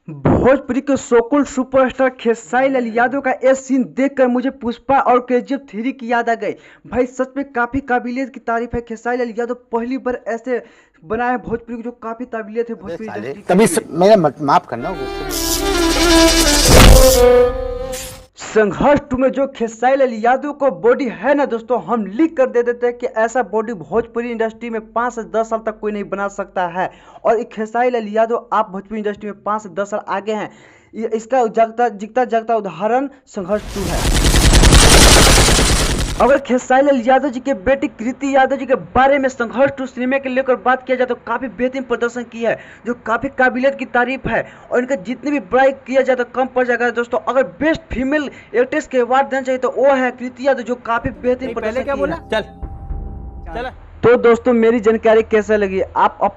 भोजपुरी के सोकुल सुपरस्टार खेसारी लाल यादव का ये सीन देखकर मुझे पुष्पा और केजीएफ 3 की याद आ गई। भाई सच में काफी काबिलियत की तारीफ है। खेसारी लाल यादव पहली बार ऐसे बनाए भोजपुरी की जो काफी काबिलियत है भोजपुरी इंडस्ट्री के तभी लिए। मेरा माफ करना। संघर्ष 2 में जो खेसारी लाल यादव को बॉडी है ना दोस्तों, हम लिख कर दे देते हैं कि ऐसा बॉडी भोजपुरी इंडस्ट्री में 5 से 10 साल तक कोई नहीं बना सकता है। और खेसारी लाल यादव आप भोजपुरी इंडस्ट्री में 5 से 10 साल आगे हैं। इसका जीता जागता उदाहरण संघर्ष 2 है। अगर खेसारी लाल यादव जी के बेटी कृति यादव जी के बारे में संघर्ष 2 सिनेमा के लेकर बात किया जाए तो काफी बेहतरीन प्रदर्शन किया है, जो काफी काबिलियत की तारीफ है। और इनका जितनी भी बड़ाई किया जाए तो कम पड़ जाएगा दोस्तों। अगर बेस्ट फीमेल एक्ट्रेस के अवार्ड देना चाहिए तो वो है कृति यादव, जो काफी बेहतरीन प्रदर्शन की है। चल चल। तो दोस्तों मेरी जानकारी कैसा लगी, आप अपना